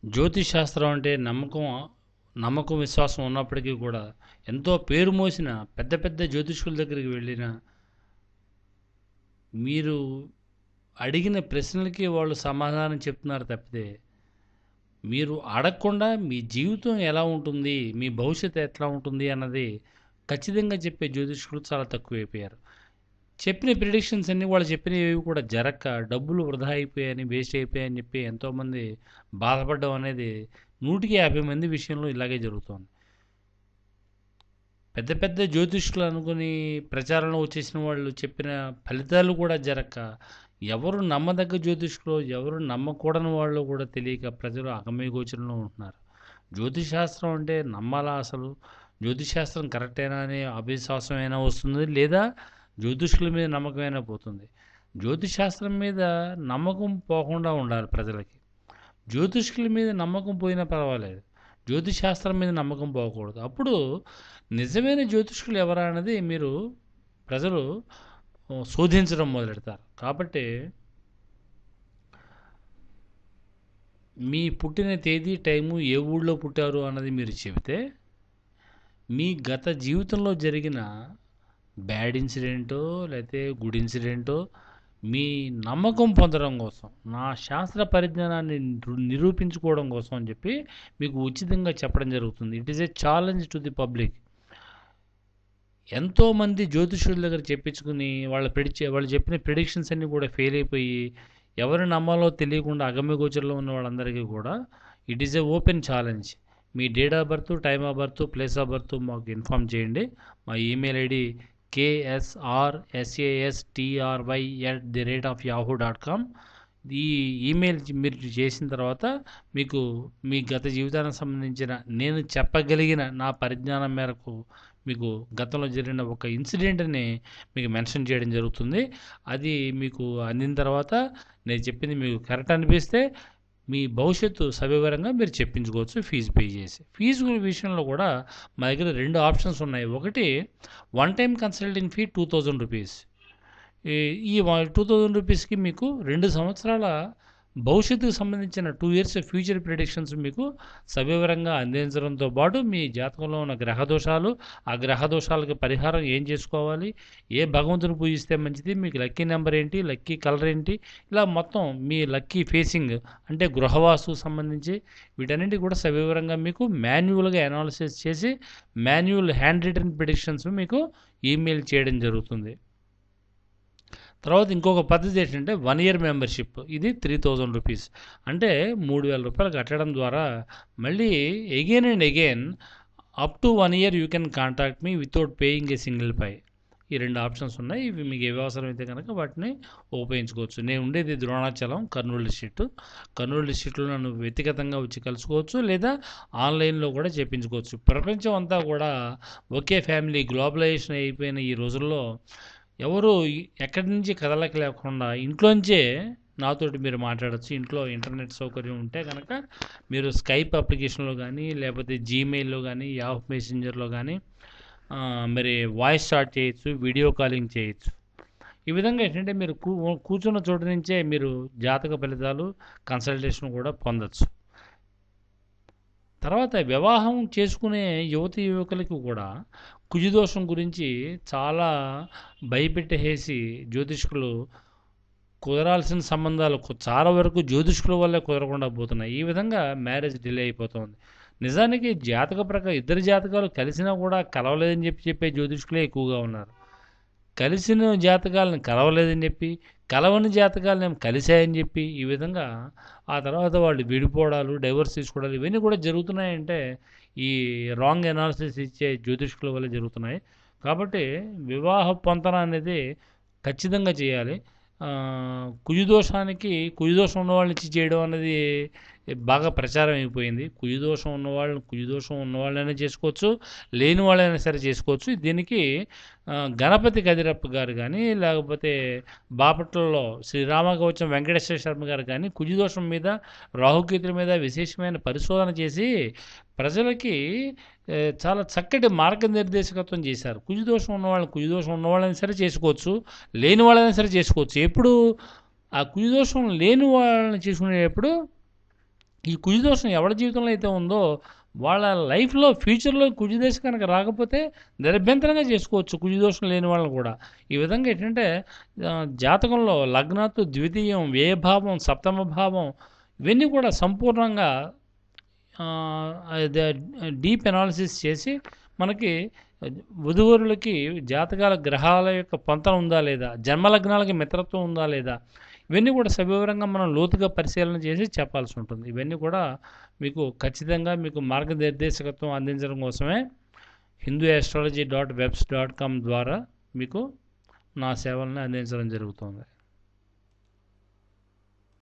జ్యోతిష్ శాస్త్రం అంటే నమ్మకం విశ్వాసం ఉన్నప్పటికీ కూడా ఎంతో పేరు మోసిన పెద్ద పెద్ద జ్యోతిష్కుల దగ్గరికి వెళ్ళిన మీరు అడిగిన ప్రశ్నలకి వాళ్ళు సమాధానం చెప్తున్నారు తప్పితే మీరు అడగకుండా మీ జీవితం ఎలా ఉంటుంది, మీ భవిష్యత్తు ఎట్లా ఉంటుంది అన్నది ఖచ్చితంగా చెప్పే జ్యోతిష్కులు చాలా తక్కువైపోయారు. చెప్పిన ప్రిడిక్షన్స్ అన్నీ వాళ్ళు చెప్పినవి కూడా జరక్క డబ్బులు వృధా అయిపోయాయని, వేస్ట్ అయిపోయాయని చెప్పి ఎంతోమంది బాధపడడం అనేది 150 మంది విషయంలో ఇలాగే జరుగుతోంది. పెద్ద పెద్ద జ్యోతిష్కులు అనుకుని ప్రచారంలో వచ్చేసిన వాళ్ళు చెప్పిన ఫలితాలు కూడా జరక్క ఎవరు నమ్మదగ్గ జ్యోతిష్కులు, ఎవరు నమ్మకూడని వాళ్ళు కూడా తెలియక ప్రజలు అగమ్యగోచరంలో ఉంటున్నారు. జ్యోతిషాస్త్రం అంటే నమ్మాలా అసలు? జ్యోతిషాస్త్రం కరెక్టేనా అనే అవిశ్వాసమైనా వస్తుంది, లేదా జ్యోతిష్కుల మీద నమ్మకమైనా పోతుంది. జ్యోతిషాస్త్రం మీద నమ్మకం పోకుండా ఉండాలి ప్రజలకి. జ్యోతిష్కుల మీద నమ్మకం పోయినా పర్వాలేదు, జ్యోతిషాస్త్రం మీద నమ్మకం పోకూడదు. అప్పుడు నిజమైన జ్యోతిష్కులు ఎవరా అన్నది ప్రజలు శోధించడం మొదలెడతారు. కాబట్టి మీ పుట్టిన తేదీ, టైము, ఏ ఊళ్ళో పుట్టారు అన్నది మీరు చెబితే మీ గత జీవితంలో జరిగిన బ్యాడ్ ఇన్సిడెంటో లేకపోతే గుడ్ ఇన్సిడెంటో మీ నమ్మకం పొందడం కోసం, నా శాస్త్ర పరిజ్ఞానాన్ని నిరూపించుకోవడం కోసం అని చెప్పి మీకు ఉచితంగా చెప్పడం జరుగుతుంది. It is a challenge to the public. ఎంతోమంది జ్యోతిష్యుల దగ్గర చెప్పించుకుని వాళ్ళు చెప్పిన ప్రిడిక్షన్స్ అన్నీ కూడా ఫెయిల్ అయిపోయి ఎవరు నమ్మాలో తెలియకుండా అగమ్యగోచరంలో ఉన్న వాళ్ళందరికీ కూడా it is a open challenge. Me date of birth, time of birth, place of birth మాకు ఇన్ఫామ్ చేయండి. మా ఈమెయిల్ ఐడి ksrstry@yahoo.com. ఈ ఈమెయిల్ మీరు చేసిన తర్వాత మీకు మీ గత జీవితానికి సంబంధించిన నేను చెప్పగలిగిన నా పరిజ్ఞానం మేరకు మీకు గతంలో జరిగిన ఒక ఇన్సిడెంట్ని మీకు మెన్షన్ చేయడం జరుగుతుంది. అది మీకు అందిన తర్వాత నేను చెప్పింది మీకు కరెక్ట్ అనిపిస్తే మీ భవిష్యత్తు సవివరంగా మీరు చెప్పించుకోవచ్చు ఫీజు పే చేసి. ఫీజు విషయంలో కూడా మా దగ్గర 2 ఆప్షన్స్ ఉన్నాయి. ఒకటి, one time consulting fee 2000 rupees. ఈ 2000 రూపీస్కి మీకు 2 సంవత్సరాల భవిష్యత్తుకు సంబంధించిన 2 ఇయర్స్ ఫ్యూచర్ ప్రిడిక్షన్స్ మీకు సవివరంగా అందించడంతో పాటు మీ జాతకంలో ఉన్న గ్రహదోషాలు, ఆ గ్రహదోషాలకి పరిహారం ఏం చేసుకోవాలి, ఏ భగవంతుని పూజిస్తే మంచిది, మీకు లక్కీ నెంబర్ ఏంటి, లక్కీ కలర్ ఏంటి, ఇలా మొత్తం మీ లక్కీ ఫేసింగ్ అంటే గృహవాస్తు సంబంధించి వీటన్నింటి కూడా సవివరంగా మీకు మాన్యువల్గా అనాలిసిస్ చేసి మాన్యువల్ హ్యాండ్ రిటర్న్ ప్రిడిక్షన్స్ మీకు ఈమెయిల్ చేయడం జరుగుతుంది. తర్వాత ఇంకొక పద్ధతి ఏంటంటే 1 ఇయర్ మెంబర్షిప్. ఇది 3000 రూపీస్. అంటే 3000 రూపాయలు కట్టడం ద్వారా మళ్ళీ again and again up to 1 year you can contact me without paying a single pie. ఈ 2 ఆప్షన్స్ ఉన్నాయి. ఇవి మీకు ఏ అవసరం అయితే కనుక వాటిని ఉపయోగించుకోవచ్చు. నేను ఉండేది ద్రోణాచలం, కర్నూలు డిస్ట్రిక్ట్. కర్నూలు డిస్ట్రిక్ట్లో నన్ను వ్యక్తిగతంగా వచ్చి కలుసుకోవచ్చు, లేదా ఆన్లైన్లో కూడా చేయించుకోవచ్చు. ప్రపంచం అంతా కూడా ఒకే ఫ్యామిలీ, గ్లోబలైజేషన్ అయిపోయిన ఈ రోజుల్లో ఎవరు ఎక్కడి నుంచి కదలక లేకుండా ఇంట్లోంచే నాతోటి మీరు మాట్లాడచ్చు. ఇంట్లో ఇంటర్నెట్ సౌకర్యం ఉంటే కనుక మీరు స్కైప్ అప్లికేషన్లో కానీ, లేకపోతే జీమెయిల్లో కానీ, యాహూ మెసెంజర్లో కానీ మరి వాయిస్ చాట్ చేయొచ్చు, వీడియో కాలింగ్ చేయొచ్చు. ఈ విధంగా ఏంటంటే మీరు కూర్చున్న చోటు నుంచే మీరు జాతక ఫలితాలు, కన్సల్టేషన్ కూడా పొందొచ్చు. తర్వాత వివాహం చేసుకునే యువతి యువకులకి కూడా కుజదోషం గురించి చాలా భయపెట్టేసి జ్యోతిష్కులు కుదరాల్సిన సంబంధాలు చాలా వరకు జ్యోతిష్కుల వల్లే కుదరకుండా పోతున్నాయి. ఈ విధంగా మ్యారేజ్ డిలే అయిపోతుంది. నిజానికి జాతక ప్రకారం ఇద్దరు జాతకాలు కలిసినా కూడా కలవలేదని చెప్పే జ్యోతిష్కులే ఎక్కువగా ఉన్నారు. కలిసిన జాతకాలను కలవలేదని చెప్పి, కలవని జాతకాలను కలిశాయని చెప్పి, ఈ విధంగా ఆ తర్వాత వాళ్ళు విడిపోవడాలు, డైవర్స్ తీసుకోవడాలు ఇవన్నీ కూడా జరుగుతున్నాయంటే ఈ రాంగ్ అనాలిసిస్ ఇచ్చే జ్యోతిష్కుల వల్ల జరుగుతున్నాయి. కాబట్టి వివాహ పొంతన అనేది ఖచ్చితంగా చేయాలి. కుజదోషం ఉన్న వాళ్ళని ఇచ్చి చేయడం అనేది బాగా ప్రచారం అయిపోయింది. కుజదోషం ఉన్నవాళ్ళైనా చేసుకోవచ్చు, లేని వాళ్ళైనా సరే చేసుకోవచ్చు. దీనికి గణపతి కదిరప్ప గారు కానీ, లేకపోతే బాపట్లలో శ్రీ రామకవచం వెంకటేశ్వర శర్మ గారు కానీ కుజదోషం మీద, రాహుకేతుల మీద విశేషమైన పరిశోధన చేసి ప్రజలకి చాలా చక్కటి మార్గనిర్దేశకత్వం చేశారు. కుజదోషం ఉన్నవాళ్ళని సరే చేసుకోవచ్చు, లేని వాళ్ళైనా సరే చేసుకోవచ్చు. ఎప్పుడు ఆ కుజదోషం లేని వాళ్ళని చేసుకునేటప్పుడు ఈ కుజదోషం ఎవరి జీవితంలో అయితే ఉందో వాళ్ళ లైఫ్లో ఫ్యూచర్లో కుజదశ కనుక రాకపోతే నిరభ్యంతరంగా చేసుకోవచ్చు కుజదోషం లేని వాళ్ళని కూడా. ఈ విధంగా ఏంటంటే జాతకంలో లగ్నాత్తు ద్వితీయం, వ్యయభావం, సప్తమ భావం ఇవన్నీ కూడా సంపూర్ణంగా డీప్ అనాలిసిస్ చేసి మనకి వధూవరులకి జాతకాల గ్రహాల యొక్క పొంతన ఉందా లేదా, జన్మలగ్నాలకి మిత్రత్వం ఉందా లేదా, ఇవన్నీ కూడా సవివరంగా మనం లోతుగా పరిశీలన చేసి చెప్పాల్సి ఉంటుంది. ఇవన్నీ కూడా మీకు ఖచ్చితంగా మీకు మార్గనిర్దేశకత్వం అందించడం కోసమే hinduastrology.webs.com ద్వారా మీకు నా సేవలను అందించడం జరుగుతుంది.